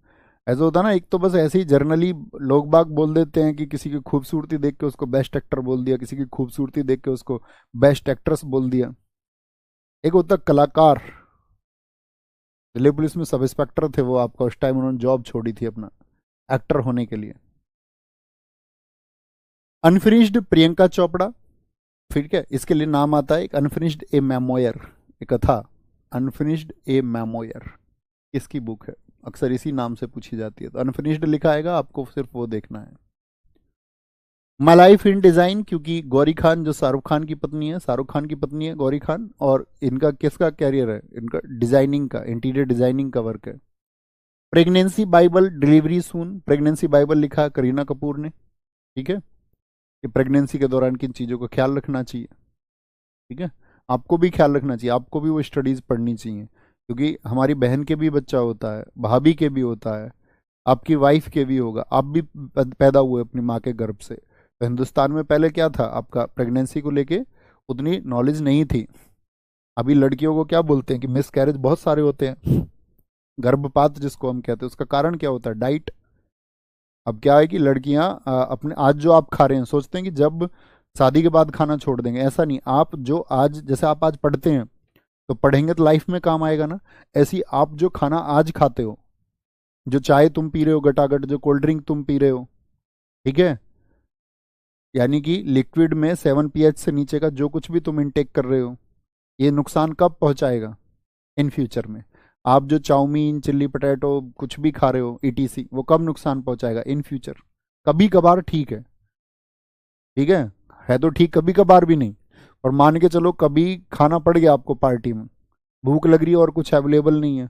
Speaker 1: ऐसा होता है ना, एक तो बस ऐसे ही जर्नली लोग बाग बोल देते हैं कि किसी की खूबसूरती देख के उसको बेस्ट एक्टर बोल दिया, किसी की खूबसूरती देख के उसको बेस्ट एक्ट्रेस बोल दिया। एक होता है कलाकार। दिल्ली पुलिस में सब इंस्पेक्टर थे वो, आपका उस टाइम उन्होंने जॉब छोड़ी थी अपना एक्टर होने के लिए। अनफिनिश्ड, प्रियंका चोपड़ा। ठीक है, इसके लिए नाम आता है एक अनफिनिश्ड ए मेमोयर। एक कथा, अनफिनिश्ड ए मेमोयर, किसकी बुक है? अक्सर इसी नाम से पूछी जाती है, तो अनफिनिश्ड लिखा आएगा, आपको सिर्फ वो देखना है। माई लाइफ इन डिजाइन, क्योंकि गौरी खान जो शाहरुख खान की पत्नी है, शाहरुख खान की पत्नी है गौरी खान, और इनका किसका कैरियर है? इनका डिजाइनिंग का, इंटीरियर डिजाइनिंग का वर्क है। प्रेगनेंसी बाइबल, डिलीवरी सून, प्रेगनेंसी बाइबल लिखा है करीना कपूर ने, ठीक है, कि प्रेगनेंसी के दौरान किन चीज़ों का ख्याल रखना चाहिए, ठीक है, आपको भी ख्याल रखना चाहिए, आपको भी वो स्टडीज़ पढ़नी चाहिए, क्योंकि हमारी बहन के भी बच्चा होता है, भाभी के भी होता है, आपकी वाइफ के भी होगा, आप भी पैदा हुए अपनी माँ के गर्भ से। तो हिंदुस्तान में पहले क्या था, आपका प्रेगनेंसी को लेके उतनी नॉलेज नहीं थी। अभी लड़कियों को क्या बोलते हैं कि मिस कैरेज बहुत सारे होते हैं, गर्भपात जिसको हम कहते हैं, उसका कारण क्या होता है? डाइट। अब क्या है कि लड़कियां अपने आज जो आप खा रहे हैं सोचते हैं कि जब शादी के बाद खाना छोड़ देंगे, ऐसा नहीं। आप जो आज, जैसे आप आज पढ़ते हैं तो पढ़ेंगे तो लाइफ में काम आएगा ना, ऐसी आप जो खाना आज खाते हो, जो चाय तुम पी रहे हो गटागट, जो कोल्ड ड्रिंक तुम पी रहे हो, ठीक है, यानी कि लिक्विड में 7 pH से नीचे का जो कुछ भी तुम इनटेक कर रहे हो, ये नुकसान कब पहुंचाएगा? इन फ्यूचर में। आप जो चाउमीन, चिल्ली पटेटो कुछ भी खा रहे हो ईटीसी, वो कब नुकसान पहुंचाएगा? In future. कभी कभार ठीक है है तो ठीक, कभी कभार भी नहीं। और मान के चलो कभी खाना पड़ गया आपको पार्टी में, भूख लग रही है और कुछ अवेलेबल नहीं है,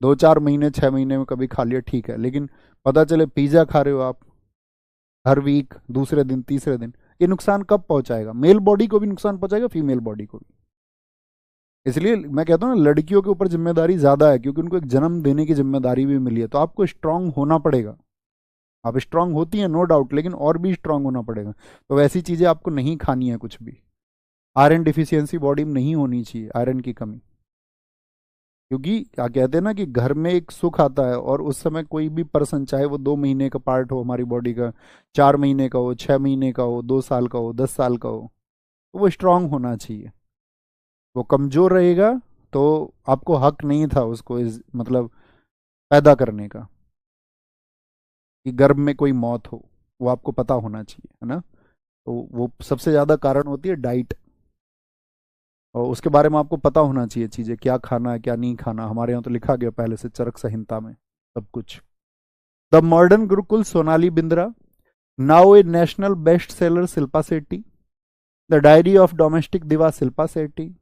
Speaker 1: 2-4 महीने 6 महीने में कभी खा लिया, ठीक है, लेकिन पता चले पिज्ज़ा खा रहे हो आप हर वीक, दूसरे दिन तीसरे दिन, ये नुकसान कब पहुंचाएगा? मेल बॉडी को भी नुकसान पहुंचाएगा, फीमेल बॉडी को भी। इसलिए मैं कहता हूँ ना, लड़कियों के ऊपर जिम्मेदारी ज़्यादा है, क्योंकि उनको एक जन्म देने की जिम्मेदारी भी मिली है, तो आपको स्ट्रांग होना पड़ेगा। आप स्ट्रांग होती हैं नो डाउट, लेकिन और भी स्ट्रांग होना पड़ेगा। तो वैसी चीज़ें आपको नहीं खानी है कुछ भी। आयरन डिफिशियंसी बॉडी में नहीं होनी चाहिए, आयरन की कमी, क्योंकि क्या कहते हैं ना कि घर में एक सुख आता है, और उस समय कोई भी पर्सन, चाहे वो 2 महीने का पार्ट हो हमारी बॉडी का, 4 महीने का हो, 6 महीने का हो, 2 साल का हो, 10 साल का हो, तो वो स्ट्रांग होना चाहिए। वो कमजोर रहेगा तो आपको हक नहीं था उसको मतलब पैदा करने का, कि गर्भ में कोई मौत हो, वो आपको पता होना चाहिए, है ना। तो वो सबसे ज़्यादा कारण होती है डाइट, और उसके बारे में आपको पता होना चाहिए चीज़ें, क्या खाना है क्या नहीं खाना। हमारे यहाँ तो लिखा गया पहले से चरक संहिता में सब कुछ। The modern gurukul, Sonali Bendre. Now a national best seller, Shilpa Shetty. The diary of domestic diva, Shilpa Shetty.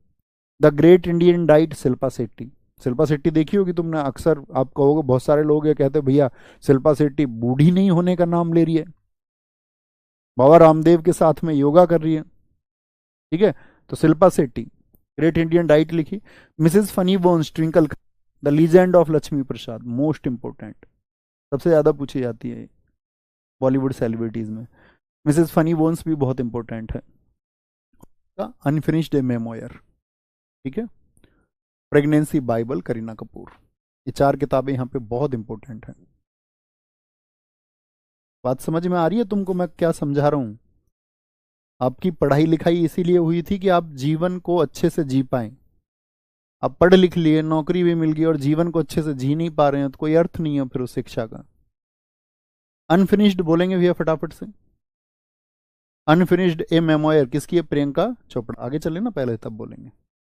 Speaker 1: The great Indian diet, Shilpa Shetty. Shilpa Shetty देखी होगी तुमने, अक्सर आप कहोगे, बहुत सारे लोग ये कहते हैं भैया शिल्पा शेट्टी बूढ़ी नहीं होने का नाम ले रही है, बाबा रामदेव के साथ में योगा कर रही है, ठीक है। तो Shilpa Shetty, great Indian diet लिखी। Mrs funny bones, Twinkle, the legend of Lakshmi Prasad, most important, सबसे ज्यादा पूछी जाती है बॉलीवुड सेलिब्रिटीज में। मिसेस फनी बोन्स भी बहुत इंपॉर्टेंट है। अनफिनिश्ड ए मेमोयर, ठीक है। Pregnancy bible, Kareena Kapoor. ये 4 किताबें यहाँ पे बहुत इंपॉर्टेंट हैं। बात समझ में आ रही है तुमको मैं क्या समझा रहा हूँ? आपकी पढ़ाई लिखाई इसीलिए हुई थी कि आप जीवन को अच्छे से जी पाएं। आप पढ़ लिख लिए, नौकरी भी मिल गई, और जीवन को अच्छे से जी नहीं पा रहे हैं, तो कोई अर्थ नहीं है फिर उस शिक्षा का। अनफिनिश्ड बोलेंगे भैया फटाफट से। अनफिनिश्ड ए मेमोयर किसकी है? प्रियंका चोपड़ा। आगे चले ना, पहले तब बोलेंगे।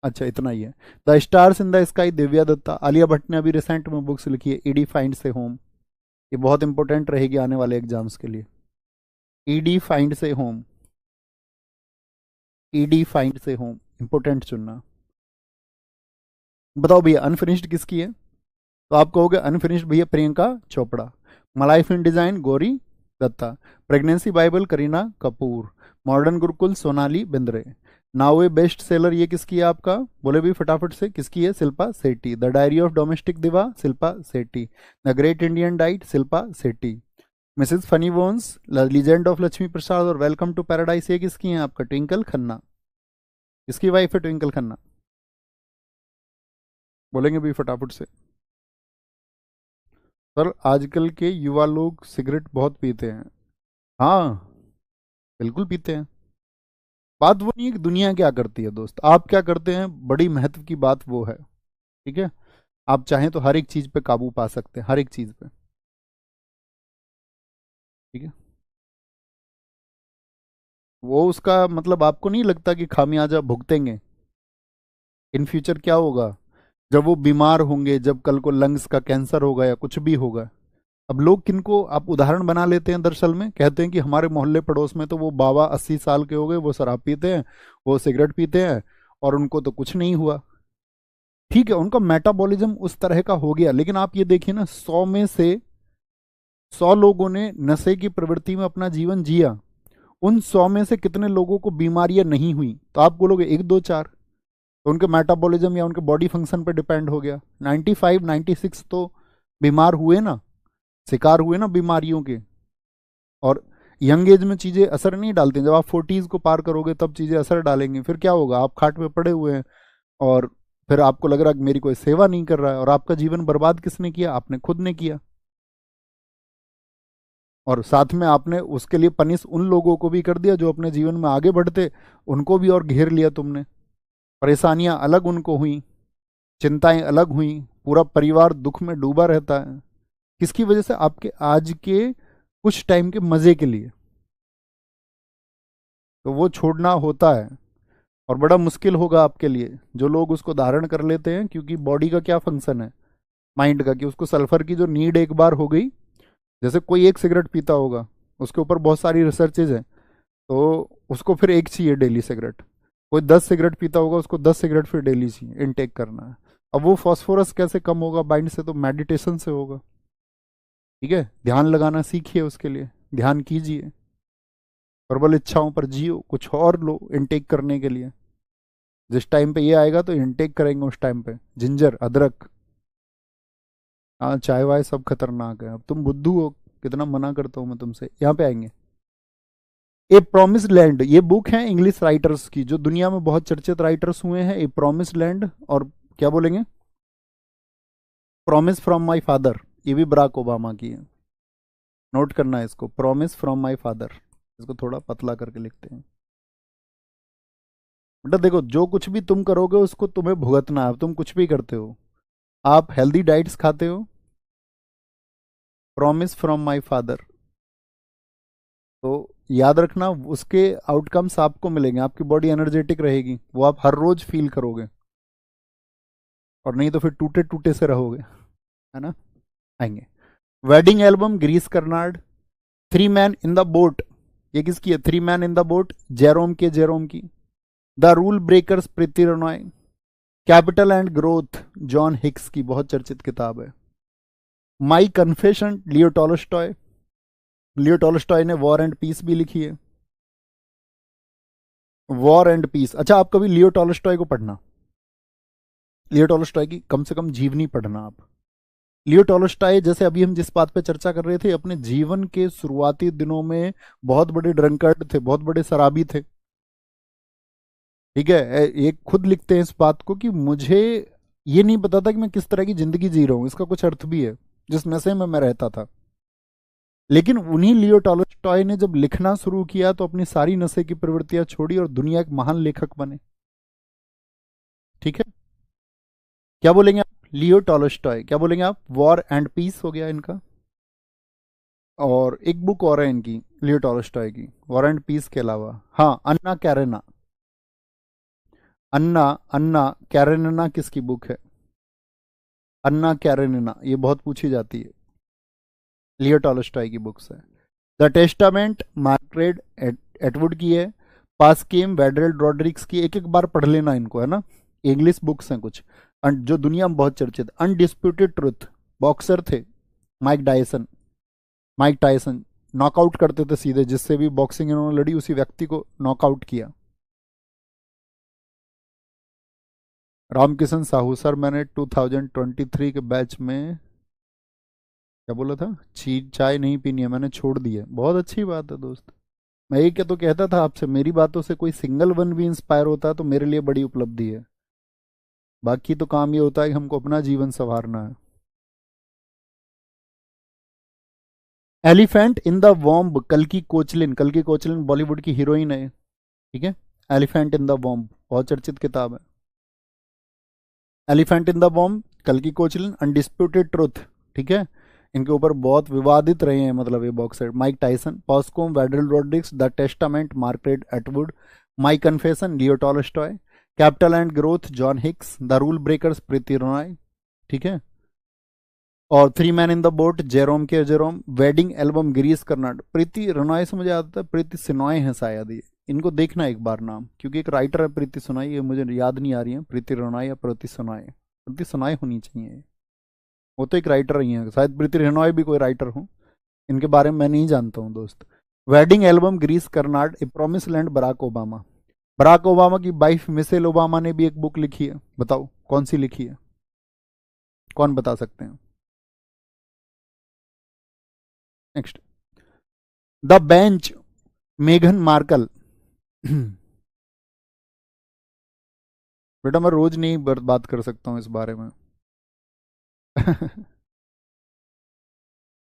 Speaker 1: अच्छा इतना ही है। The stars in the sky, Divya Dutta. Alia Bhatt ने अभी रिसेंट में बुक्स लिखी है, ईडी फाइंड से होम। ये बहुत इंपॉर्टेंट रहेगी आने वाले एग्जाम्स के लिए। ईडी फाइंड से होम, ईडी फाइंड से होम, इंपॉर्टेंट चुनना। बताओ भैया अनफिनिश्ड किसकी है? तो आप कहोगे अनफिनिश्ड भैया Priyanka Chopra. Life in design, Gauri Dutta. Pregnancy bible, Kareena Kapoor. Modern gurukul, Sonali Bendre. Now a best seller, ये किसकी है आपका? बोले भी फटाफट से, किसकी है? Shilpa Shetty. The diary of domestic diva, Shilpa Shetty. The great Indian diet, Shilpa Shetty. Mrs funny bones, legend of Lakshmi Prasad और वेलकम टू पैराडाइस, ये किसकी है आपका? ट्विंकल खन्ना। किसकी वाइफ है ट्विंकल खन्ना? बोलेंगे भी फटाफट से। सर आजकल के युवा लोग सिगरेट बहुत पीते हैं। हाँ बिल्कुल पीते हैं। बात वो नहीं है कि दुनिया क्या करती है दोस्त, आप क्या करते हैं, बड़ी महत्व की बात वो है, ठीक है। आप चाहें तो हर एक चीज पे काबू पा सकते हैं, हर एक चीज पे, ठीक है। वो उसका मतलब आपको नहीं लगता कि खामियाजा भुगतेंगे? इन फ्यूचर क्या होगा, जब वो बीमार होंगे, जब कल को लंग्स का कैंसर होगा या कुछ भी होगा। अब लोग किनको आप उदाहरण बना लेते हैं, दरअसल में कहते हैं कि हमारे मोहल्ले पड़ोस में तो वो बाबा 80 साल के हो गए, वो शराब पीते हैं, वो सिगरेट पीते हैं, और उनको तो कुछ नहीं हुआ। ठीक है, उनका मेटाबॉलिज्म उस तरह का हो गया, लेकिन आप ये देखिए ना, 100 में से 100 लोगों ने नशे की प्रवृत्ति में अपना जीवन जिया, उन 100 में से कितने लोगों को बीमारियां नहीं हुई, तो आप बोलोगे एक दो चार। तो उनके मेटाबॉलिज्म या उनके बॉडी फंक्शन पर डिपेंड हो गया। 95 96 तो बीमार हुए ना, शिकार हुए ना बीमारियों के। और यंग एज में चीज़ें असर नहीं डालती, जब आप 40s को पार करोगे तब चीज़ें असर डालेंगी। फिर क्या होगा, आप खाट पे पड़े हुए हैं, और फिर आपको लग रहा है कि मेरी कोई सेवा नहीं कर रहा है, और आपका जीवन बर्बाद किसने किया, आपने खुद ने किया। और साथ में आपने उसके लिए पनिश उन लोगों को भी कर दिया जो अपने जीवन में आगे बढ़ते, उनको भी और घेर लिया तुमने। परेशानियां अलग उनको हुई, चिंताएं अलग हुई, पूरा परिवार दुख में डूबा रहता है। किसकी वजह से, आपके आज के कुछ टाइम के मजे के लिए। तो वो छोड़ना होता है, और बड़ा मुश्किल होगा आपके लिए। जो लोग उसको धारण कर लेते हैं, क्योंकि बॉडी का क्या फंक्शन है, माइंड का, कि उसको सल्फर की जो नीड एक बार हो गई, जैसे कोई एक सिगरेट पीता होगा, उसके ऊपर बहुत सारी रिसर्चेज हैं, तो उसको फिर एक चाहिए डेली सिगरेट। कोई 10 सिगरेट पीता होगा, उसको 10 सिगरेट फिर डेली चाहिए, इनटेक करना है। अब वो फास्फोरस कैसे कम होगा माइंड से, तो मेडिटेशन से होगा। ठीक है, ध्यान लगाना सीखिए, उसके लिए ध्यान कीजिए, प्रबल इच्छाओं पर जियो, कुछ और लो इनटेक करने के लिए। जिस टाइम पे ये आएगा तो इनटेक करेंगे उस टाइम पे, जिंजर, अदरक। हाँ, चाय वाय सब खतरनाक है। अब तुम बुद्धू हो, कितना मना करता हूँ मैं तुमसे। यहाँ पे आएंगे, ए प्रोमिस लैंड, ये बुक है इंग्लिश राइटर्स की, जो दुनिया में बहुत चर्चित राइटर्स हुए हैं। ए प्रोमिस लैंड, और क्या बोलेंगे, प्रॉमिस फ्रॉम माई फादर, ये भी बराक ओबामा की है। नोट करना है इसको, प्रॉमिस फ्रॉम माई फादर। इसको थोड़ा पतला करके लिखते हैं। बेटा देखो, जो कुछ भी तुम करोगे उसको तुम्हें भुगतना है। तुम कुछ भी करते हो, आप हेल्दी डाइट्स खाते हो, प्रॉमिस फ्रॉम माई फादर, तो याद रखना उसके आउटकम्स आपको मिलेंगे। आपकी बॉडी एनर्जेटिक रहेगी, वो आप हर रोज फील करोगे, और नहीं तो फिर टूटे टूटे से रहोगे, है ना। आएंगे, wedding album, Girish Karnad. Three man in the boat, ये किसकी है, three man in the boat, Jerome की। द रूल ब्रेकर्स, प्रीति रनॉय। Capital and growth, John Hicks की बहुत चर्चित किताब है। My confession, Leo Tolstoy. Leo Tolstoy ने वॉर एंड पीस भी लिखी है। वॉर एंड पीस, अच्छा आप कभी लियो टॉलस्टॉय को पढ़ना, लियो टॉलस्टॉय की कम से कम जीवनी पढ़ना आप। लियो टॉलस्टॉय, जैसे अभी हम जिस बात पे चर्चा कर रहे थे, अपने जीवन के शुरुआती दिनों में बहुत बड़े ड्रंकर्ड थे, बहुत बड़े शराबी थे। ठीक है, ये खुद लिखते हैं इस बात को कि मुझे ये नहीं पता था कि मैं किस तरह की जिंदगी जी रहा हूं, इसका कुछ अर्थ भी है, जिस नशे में मैं रहता था। लेकिन उन्हीं लियो टॉलस्टॉय ने जब लिखना शुरू किया तो अपनी सारी नशे की प्रवृत्तियां छोड़ी और दुनिया के महान लेखक बने। ठीक है, क्या बोलेंगे आप, लियो टॉलस्टॉय, क्या बोलेंगे आप, वॉर एंड पीस हो गया इनका। और एक बुक और है इनकी, लियो टॉलस्टॉय की, वॉर एंड पीस के अलावा, हाँ, अन्ना कैरेना। अन्ना अन्ना कैरेनिना किसकी बुक है, अन्ना कैरेनिना, ये बहुत पूछी जाती है, लियो टॉलस्टॉय की बुक्स है। द टेस्टामेंट, मार्क्रेड एटवुड की है। पास्केम, वेडरेल रॉड्रिक्स की, एक एक बार पढ़ लेना इनको, है ना। इंग्लिश बुक्स हैं कुछ, जो दुनिया में बहुत चर्चित। अनडिस्प्यूटेड ट्रुथ, बॉक्सर थे, Mike Dyson, Mike Tyson, knockout करते थे सीधे, जिससे भी बॉक्सिंग इन्होंने लड़ी उसी व्यक्ति को नॉकआउट किया। रामकिशन साहू, सर मैंने 2023 के बैच में, क्या बोला था, चाय नहीं पीनी है, मैंने छोड़ दी है। बहुत अच्छी बात है दोस्त। मैं ये क्या तो कहता था आपसे, मेरी बातों से कोई सिंगल वन भी इंस्पायर होता है तो मेरे लिए बड़ी उपलब्धि है। बाकी तो काम ये होता है कि हमको अपना जीवन संवारना है। एलिफेंट इन द वॉम्ब, कल की कोचलिन बॉलीवुड की हीरोइन है। ठीक है, एलिफेंट इन द वॉम्ब बहुत चर्चित किताब है। एलिफेंट इन द वॉम्ब, कल की कोचलिन, अनडिस्प्यूटेड ट्रुथ। ठीक है, इनके ऊपर बहुत विवादित रहे हैं, मतलब ये बॉक्सर। माइक टाइसन, पॉस्कोम, वेडरल रॉड्रिक्स, the testament, Margaret Atwood, my confession, Leo Tolstoy, capital and growth John Hicks, the rule breakers Preeti Roy, ठीक है, और three man in the boat Jerome के Jerome, wedding album Girish Karnad. Preeti रनॉय से मुझे आता है प्रीति सिनॉय है शायद ये, इनको देखना एक बार नाम, क्योंकि एक राइटर है प्रीति सुनाई, ये मुझे याद नहीं आ रही है प्रीति रनॉय या प्रीति सुनाई, प्रीति सुनाई होनी चाहिए, वो तो एक राइटर ही है शायद, प्रीति रनॉय भी कोई राइटर हो, इनके बारे में मैं नहीं जानता हूँ दोस्त। Wedding album Girish Karnad, a promise land Barack Obama. Barack Obama की वाइफ मिशेल ओबामा ने भी एक बुक लिखी है, बताओ कौन सी लिखी है, कौन बता सकते हैं? नेक्स्ट, द बेंच मेघन मार्कल। बेटा मैं रोज नहीं बात कर सकता हूं इस बारे में।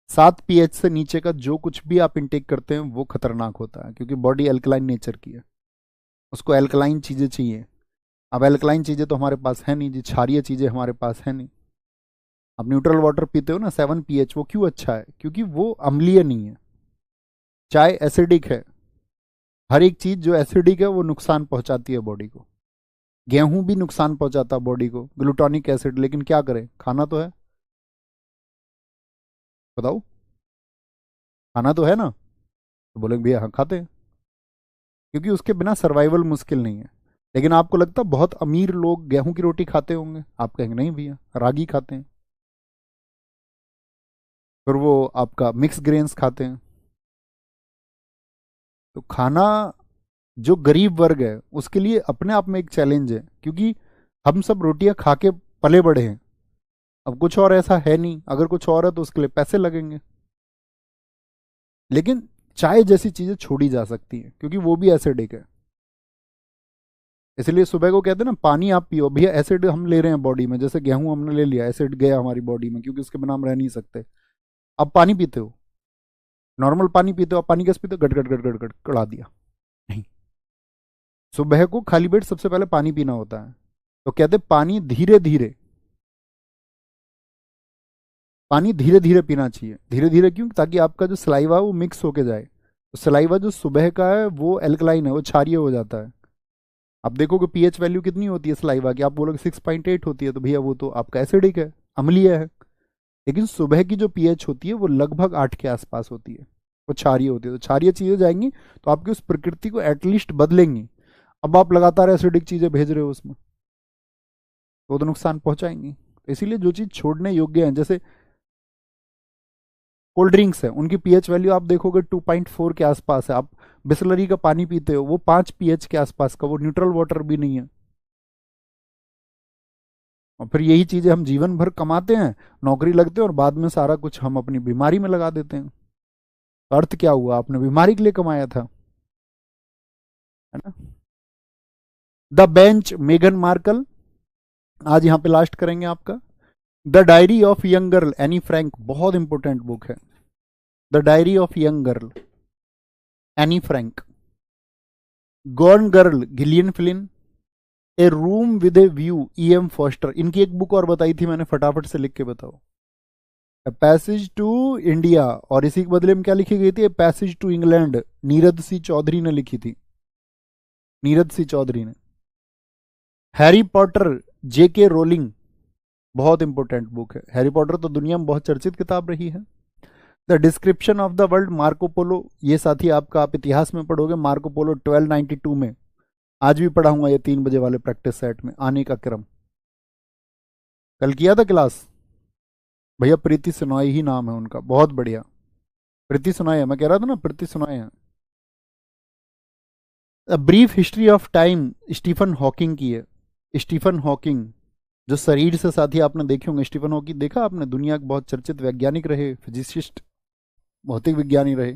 Speaker 1: 7 pH से नीचे का जो कुछ भी आप इंटेक करते हैं वो खतरनाक होता है, क्योंकि बॉडी एल्कलाइन नेचर की है, उसको एल्कलाइन चीजें चाहिए। अब एल्कलाइन चीजें तो हमारे पास है नहीं जी, क्षारीय चीजें हमारे पास है नहीं। आप न्यूट्रल वाटर पीते हो ना 7 pH, वो क्यों अच्छा है? क्योंकि वो अम्लीय नहीं है। चाय एसिडिक है, हर एक चीज जो एसिडिक है वो नुकसान पहुंचाती है बॉडी को। गेहूं भी नुकसान पहुंचाता है बॉडी को, ग्लूटोनिक एसिड, लेकिन क्या करें, खाना तो है, बताओ, खाना तो है ना, तो बोलेंगे भैया हाँ खाते हैं, क्योंकि उसके बिना सर्वाइवल मुश्किल नहीं है। लेकिन आपको लगता है बहुत अमीर लोग गेहूं की रोटी खाते होंगे? आप कहेंगे नहीं भैया, रागी खाते हैं, फिर वो आपका मिक्स ग्रेन्स खाते हैं। तो खाना जो गरीब वर्ग है उसके लिए अपने आप में एक चैलेंज है, क्योंकि हम सब रोटियां खा के पले बड़े हैं, अब कुछ और ऐसा है नहीं, अगर कुछ और है तो उसके लिए पैसे लगेंगे। लेकिन चाय जैसी चीजें छोड़ी जा सकती हैं, क्योंकि वो भी एसिडिक है। इसलिए सुबह को कहते हैं ना पानी आप पियो, भैया एसिड हम ले रहे हैं बॉडी में, जैसे गेहूं हमने ले लिया, एसिड गया हमारी बॉडी में, क्योंकि उसके बिना हम रह नहीं सकते। अब पानी पीते हो, नॉर्मल पानी पीते हो, आप पानी कैसे पीते हो? गट गट गट गट गट कड़ा दिया नहीं। सुबह को खाली पेट सबसे पहले पानी पीना होता है, तो कहते पानी धीरे धीरे, पानी धीरे धीरे पीना चाहिए। धीरे धीरे क्यों? ताकि आपका जो सलाइवा है वो मिक्स होके जाए। तो सलाइवा जो सुबह का है वो एल्कलाइन है, वो क्षारीय हो जाता है। आप देखोगे पीएच वैल्यू कितनी होती है सलाइवा की, आप बोलोगे 6.8 होती है, तो भैया वो तो आपका एसिडिक है, अम्लीय है। लेकिन सुबह की जो पीएच होती है वो लगभग 8 के आसपास होती है, वो क्षारीय होती है। तो क्षारीय चीजें जाएंगी तो आपकी उस प्रकृति को एटलीस्ट बदलेंगी। अब आप लगातार एसिडिक चीजें भेज रहे हो उसमें, तो वो तो नुकसान पहुंचाएंगी। तो इसीलिए जो चीज छोड़ने योग्य है, जैसे कोल्ड ड्रिंक्स है, उनकी पीएच वैल्यू आप देखोगे 2.4 के आसपास है। आप बिस्लरी का पानी पीते हो वो 5 पीएच के आसपास का, वो न्यूट्रल वाटर भी नहीं है। और फिर यही चीजें हम जीवन भर कमाते हैं, नौकरी लगते हैं, और बाद में सारा कुछ हम अपनी बीमारी में लगा देते हैं। तो अर्थ क्या हुआ? आपने बीमारी के लिए कमाया था, है ना। द बेंच मेगन मार्कल, आज यहां पे लास्ट करेंगे आपका। The diary of young girl Anne Frank, बहुत इंपॉर्टेंट बुक है। The diary of young girl Anne Frank. Gone girl Gillian Flint, A room with a view E M. Foster. इनकी एक बुक और बताई थी मैंने, फटाफट से लिख के बताओ। पैसेज टू इंडिया, और इसी के बदले में क्या लिखी गई थी? पैसेज टू इंग्लैंड, नीरद सी चौधरी ने लिखी थी, नीरद सी चौधरी ने। Harry Potter J.K. रोलिंग, बहुत इंपॉर्टेंट बुक है। हैरी पॉटर तो दुनिया में बहुत चर्चित किताब रही है। The description of the world Marco Polo, ये साथी आपका, आप इतिहास में पढ़ोगे मार्को पोलो 1292 में, आज भी पढ़ाऊंगा ये 3 बजे वाले प्रैक्टिस सेट में, आने का क्रम कल किया था क्लास। भैया प्रीति सुनोई ही नाम है उनका, बहुत बढ़िया, प्रीति सुनोई है, मैं कह रहा था ना प्रीति सुनोई है। A brief history of time Stephen Hawking की है। स्टीफन हॉकिंग जो शरीर से साथी आपने देखे होंगे, स्टीफन हॉकिंग देखा आपने, दुनिया के बहुत चर्चित वैज्ञानिक रहे, फिजिसिस्ट, भौतिक विज्ञानी रहे,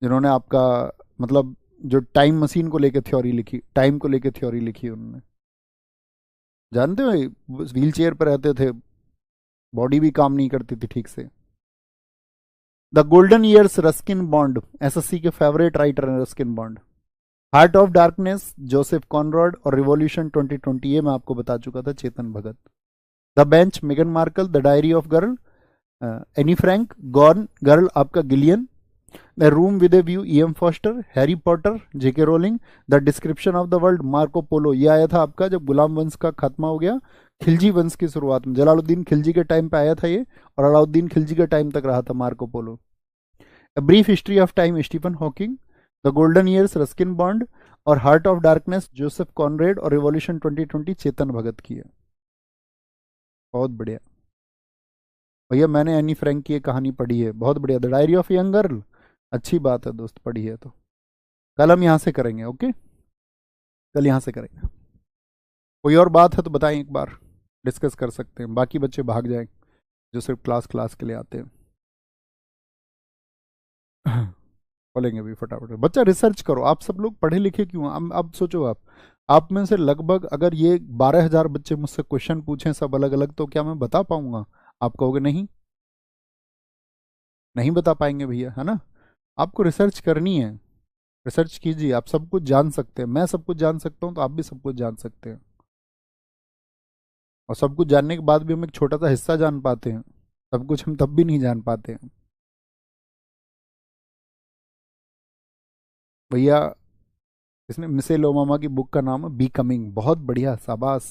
Speaker 1: जिन्होंने आपका मतलब जो टाइम मशीन को लेकर थ्योरी लिखी, टाइम को लेकर थ्योरी लिखी उन्होंने, जानते हो व्हील चेयर पर रहते थे, बॉडी भी काम नहीं करती थी ठीक से। The golden years Ruskin Bond, SSC के फेवरेट राइटर हैं Ruskin Bond. Heart of darkness Joseph Conrad, और रिवॉल्यूशन 2020 ये मैं आपको बता चुका था, चेतन भगत। द बेंच मेगन Markle, the diary of girl Anne Frank, gone girl आपका Gillian, the room with a view E M. Forster, Harry Potter J K Rowling, the description of the world Marco Polo. ये आया था आपका जब गुलाम वंश का खात्मा हो गया, खिलजी वंश की शुरुआत में। जलालुद्दीन खिलजी के टाइम पे आया था ये, और अलाउद्दीन खिलजी के टाइम तक रहा था Marco Polo. A Brief History of Time Stephen Hawking, the golden years Ruskin Bond, और heart of darkness Joseph Conrad, और रिवॉल्यूशन 2020 चेतन भगत की है। बहुत बढ़िया भैया, मैंने एनी फ्रैंक की एक कहानी पढ़ी है, बहुत बढ़िया। The diary of young girl, अच्छी बात है दोस्त, पढ़ी है तो। कल हम यहाँ से करेंगे, ओके, कल यहाँ से करेंगे। कोई और बात है तो बताएं, एक बार डिस्कस कर सकते हैं, बाकी बच्चे भाग जाएं जो सिर्फ क्लास क्लास के लिए आते हैं। बोलेंगे भी फटाफट, बच्चा रिसर्च करो। आप सब लोग पढ़े लिखे क्यों? अब सोचो, आप में से लगभग अगर ये 12,000 बच्चे मुझसे क्वेश्चन पूछें सब अलग अलग, तो क्या मैं बता पाऊंगा? आप कहोगे नहीं, नहीं बता पाएंगे भैया, है ना? आपको रिसर्च करनी है, रिसर्च कीजिए। आप सब कुछ जान सकते हैं, मैं सब कुछ जान सकता हूँ, तो आप भी सब कुछ जान सकते हैं। और सब कुछ जानने के बाद भी हम एक छोटा सा हिस्सा जान पाते हैं, सब कुछ हम तब भी नहीं जान पाते हैं भैया। इसने मिसेल ओबामा की बुक का नाम है बी कमिंग, बहुत बढ़िया, शाबाश,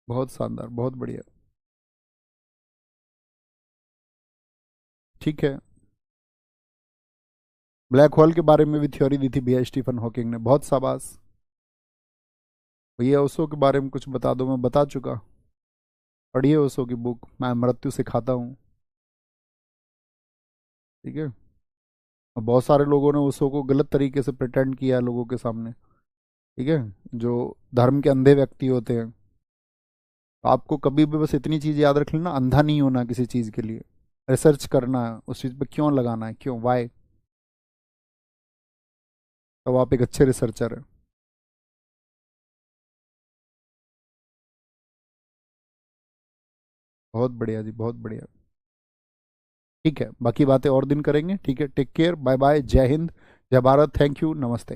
Speaker 1: बहुत शानदार, बहुत बढ़िया। ठीक है, ब्लैक होल के बारे में भी थ्योरी दी थी भैया स्टीफन हॉकिंग ने, बहुत शाबाश भैया। ओशो के बारे में कुछ बता दो, मैं बता चुका, पढ़िए ओशो की बुक, मैं मृत्यु सिखाता हूँ, ठीक है। और बहुत सारे लोगों ने ओशो को गलत तरीके से प्रिटेंड किया है लोगों के सामने, ठीक है, जो धर्म के अंधे व्यक्ति होते हैं। तो आपको कभी भी बस इतनी चीज़ याद रख लेना, अंधा नहीं होना किसी चीज़ के लिए, रिसर्च करना है उस चीज़ पे, क्यों लगाना है, क्यों, वाई, तब आप एक अच्छे रिसर्चर हैं। बहुत बढ़िया जी, बहुत बढ़िया। ठीक है, बाकी बातें और दिन करेंगे, ठीक है। टेक केयर, बाय बाय, जय हिंद, जय भारत, थैंक यू, नमस्ते।